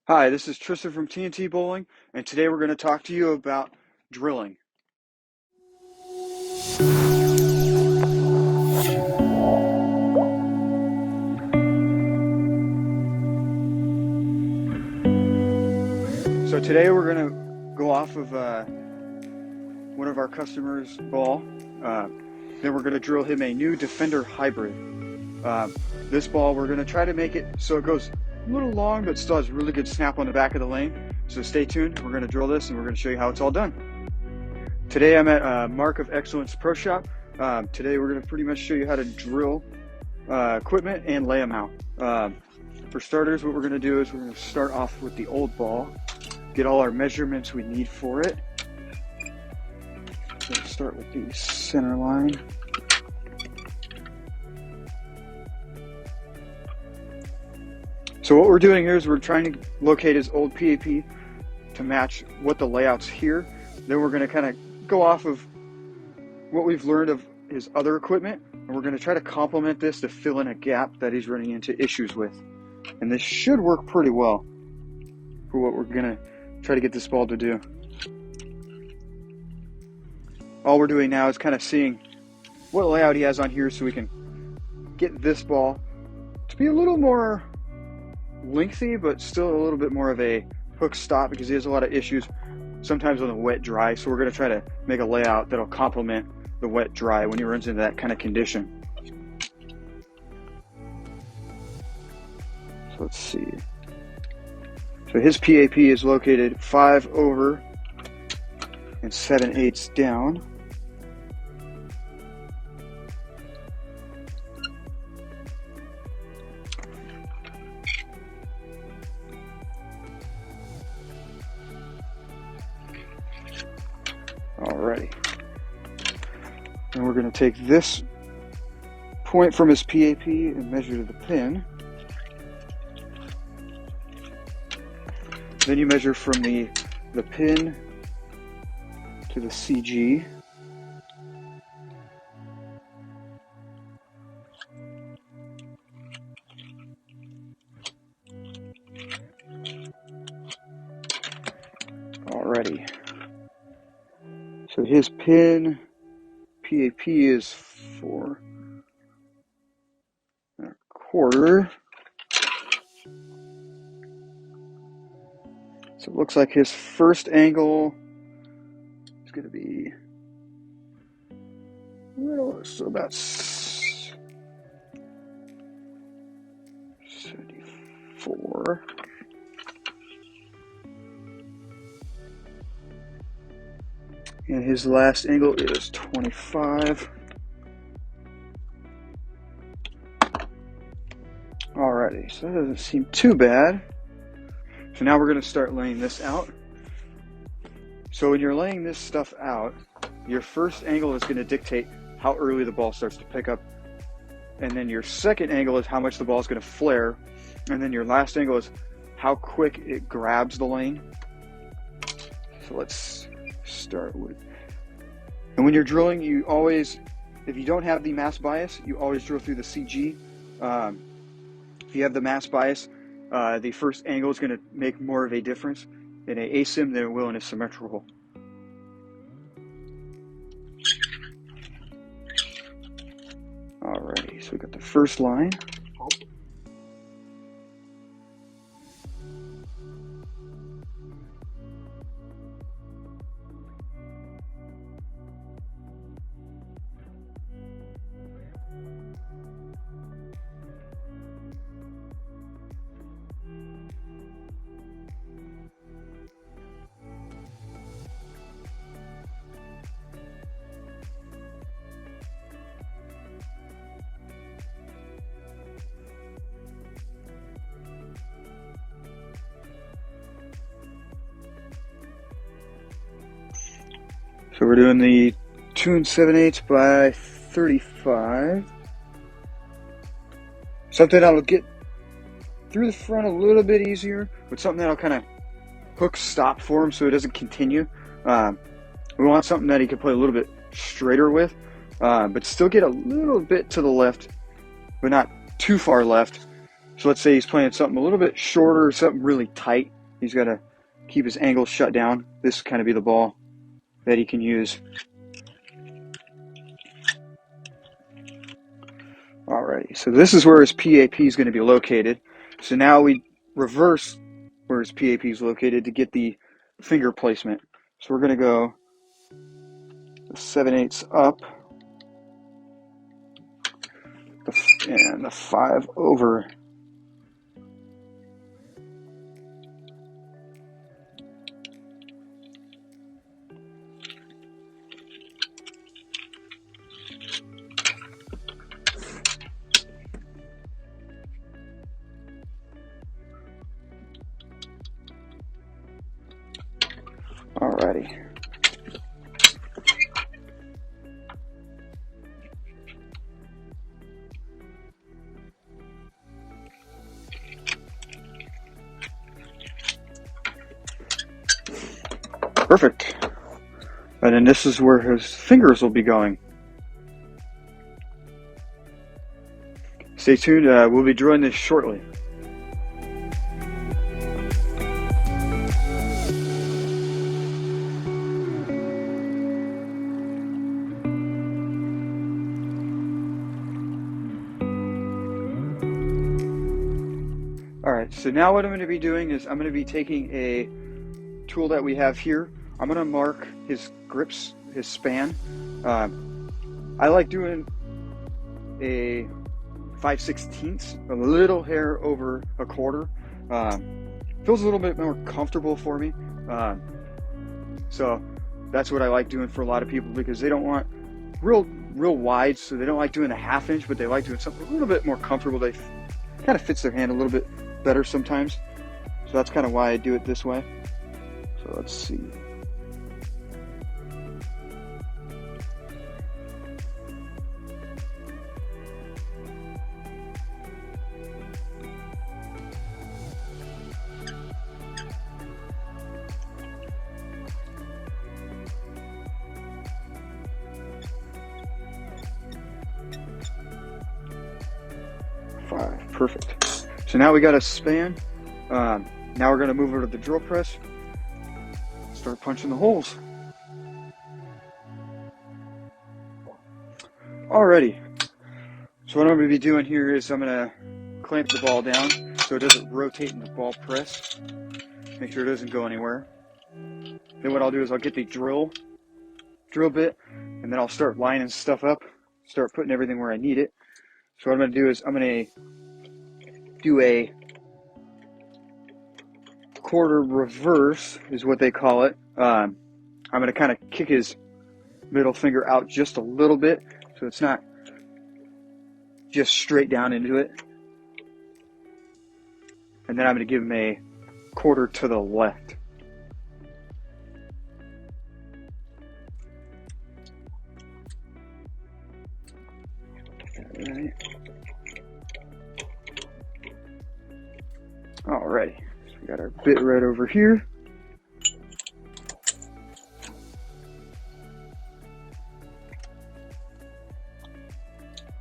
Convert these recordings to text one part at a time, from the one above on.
Hi, this is Tristan from T&T Bowling, and today we're going to talk to you about drilling. So today we're going to go off of one of our customers' ball. Then we're going to drill him a new Defender Hybrid. This ball, we're going to try to make it so it goes a little long, but still has really good snap on the back of the lane. So stay tuned. We're going to drill this, and we're going to show you how it's all done. Today I'm at Mark of Excellence Pro Shop. Today we're going to pretty much show you how to drill equipment and lay them out. For starters, what we're going to do is we're going to start off with the old ball, get all our measurements we need for it. So let's start with the center line. So what we're doing here is we're trying to locate his old PAP to match what the layout's here. Then we're going to kind of go off of what we've learned of his other equipment, and we're going to try to complement this to fill in a gap that he's running into issues with. And this should work pretty well for what we're going to try to get this ball to do. All we're doing now is kind of seeing what layout he has on here so we can get this ball to be a little more lengthy, but still a little bit more of a hook stop, because he has a lot of issues sometimes on the wet dry. So we're going to try to make a layout that'll complement the wet dry when he runs into that kind of condition. So let's see. So his PAP is located 5 over and 7/8 down. Alrighty. And we're going to take this point from his PAP and measure to the pin. Then you measure from the pin to the CG. Alrighty. So his pin PAP is 4 1/4. So it looks like his first angle is going to be so about 74. And his last angle is 25. Alrighty, so that doesn't seem too bad. So now we're going to start laying this out. So when you're laying this stuff out, your first angle is going to dictate how early the ball starts to pick up. And then your second angle is how much the ball is going to flare. And then your last angle is how quick it grabs the lane. So let's start with, and when you're drilling, you always, if you don't have the mass bias, you always drill through the CG. If you have the mass bias, the first angle is going to make more of a difference in an asym than it will in a symmetrical. Alrighty, so we got the first line. So we're doing the 2 7/8 by 35. Something that'll get through the front a little bit easier, but something that'll kind of hook stop for him so it doesn't continue. We want something that he can play a little bit straighter with, but still get a little bit to the left, but not too far left. So let's say he's playing something a little bit shorter, something really tight. He's got to keep his angles shut down. This kind of be the ball that he can use. Alrighty, so this is where his PAP is going to be located. So now we reverse where his PAP is located to get the finger placement. So we're going to go 7/8 up and the 5 over. Alrighty. Perfect. And then this is where his fingers will be going. Stay tuned, we'll be drilling this shortly. Alright, so now what I'm going to be doing is I'm going to be taking a tool that we have here. I'm going to mark his grips, his span. I like doing a 5/16, a little hair over a quarter. Feels a little bit more comfortable for me. So that's what I like doing for a lot of people, because they don't want real wide, so they don't like doing a 1/2 inch, but they like doing something a little bit more comfortable. They kind of fits their hand a little bit better sometimes. So that's kind of why I do it this way. So let's see. Perfect. So now we got a span. Now we're going to move over to the drill press. Start punching the holes. Alrighty. So what I'm going to be doing here is I'm going to clamp the ball down so it doesn't rotate in the ball press. Make sure it doesn't go anywhere. Then what I'll do is I'll get the drill bit, and then I'll start lining stuff up, start putting everything where I need it. So what I'm going to do is I'm going to do a quarter reverse, is what they call it. I'm going to kind of kick his middle finger out just a little bit, so it's not just straight down into it. And then I'm going to give him a quarter to the left. Alrighty, so we got our bit right over here.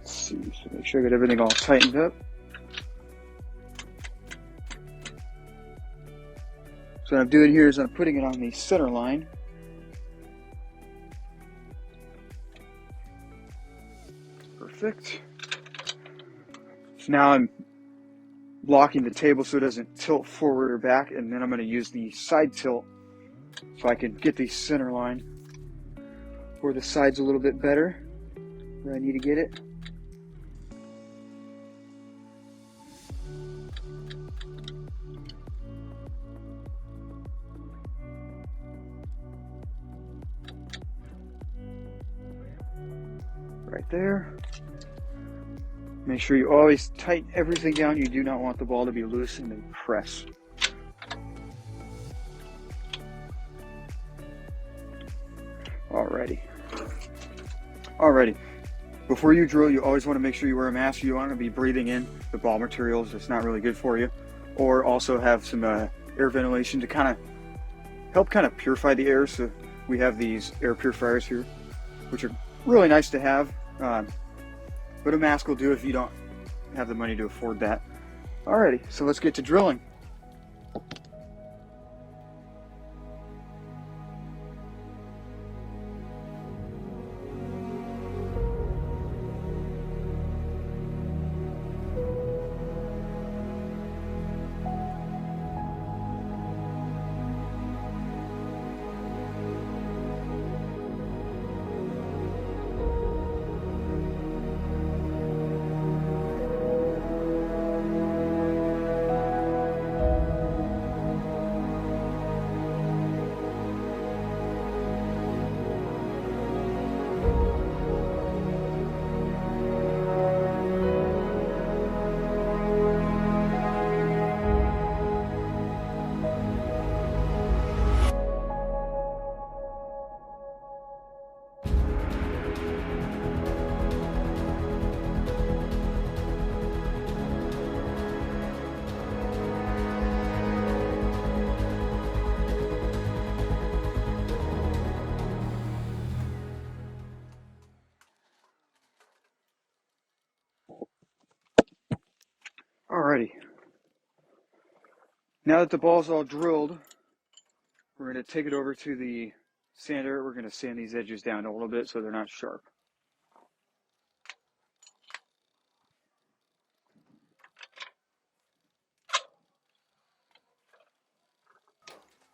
Let's see, so make sure I got everything all tightened up. So what I'm doing here is I'm putting it on the center line. Perfect. So now I'm locking the table so it doesn't tilt forward or back, and then I'm going to use the side tilt so I can get the center line where the side's a little bit better, where I need to get it. Right there. Make sure you always tighten everything down. You do not want the ball to be loose, and then press. Alrighty. Before you drill, you always want to make sure you wear a mask. You want to be breathing in the ball materials. It's not really good for you. Or also have some air ventilation to kind of help purify the air. So we have these air purifiers here, which are really nice to have. But a mask will do if you don't have the money to afford that. Alrighty, so let's get to drilling. Alrighty. Now that the ball's all drilled, we're going to take it over to the sander. We're going to sand these edges down a little bit so they're not sharp.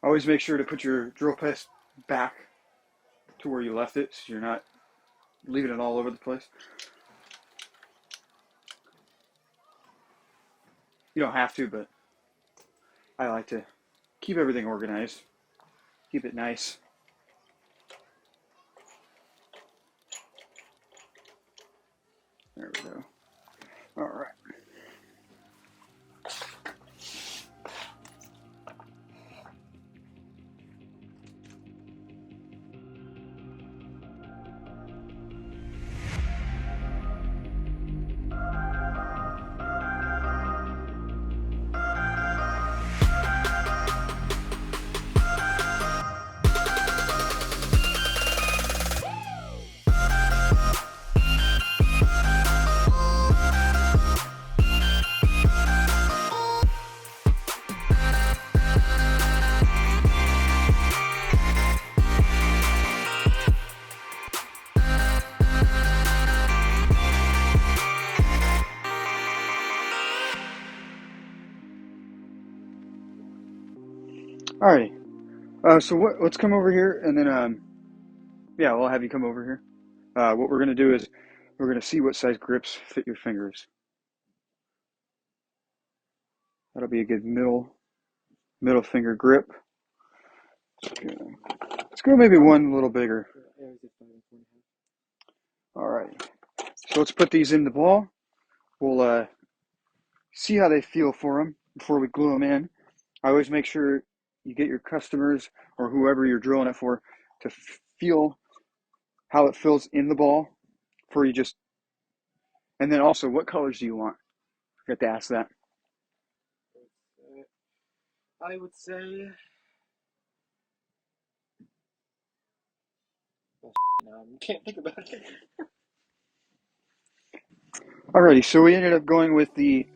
Always make sure to put your drill press back to where you left it so you're not leaving it all over the place. You don't have to, but I like to keep everything organized. Keep it nice. There we go. All right. Alrighty. So let's come over here, and then yeah, I'll have you come over here. What we're gonna do is we're gonna see what size grips fit your fingers. That'll be a good middle finger grip. Let's go maybe one a little bigger. Alright. So let's put these in the ball. We'll see how they feel for them before we glue them in. I always make sure you get your customers or whoever you're drilling it for to feel how it feels in the ball before you just, and then also what colors do you want? I forgot to ask that. I would say, I can't think about it. Alrighty, so we ended up going with the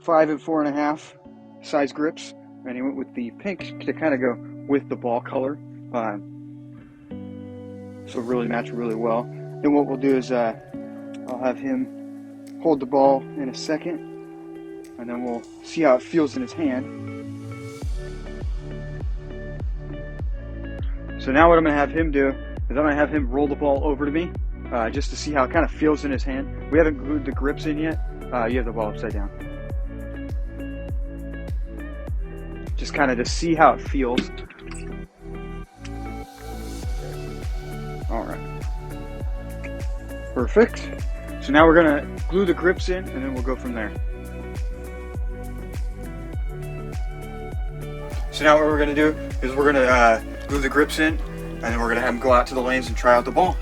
5 and 4.5 size grips, and he went with the pink to kind of go with the ball color, so really match really well. Then what we'll do is I'll have him hold the ball in a second, and then we'll see how it feels in his hand. So now what I'm going to have him do is I'm going to have him roll the ball over to me, just to see how it kind of feels in his hand. We haven't glued the grips in yet. You have the ball upside down. Just kind of to see how it feels. All right. Perfect. So now we're gonna glue the grips in, and then we'll go from there. So now what we're gonna do is we're gonna glue the grips in, and then we're gonna have them go out to the lanes and try out the ball.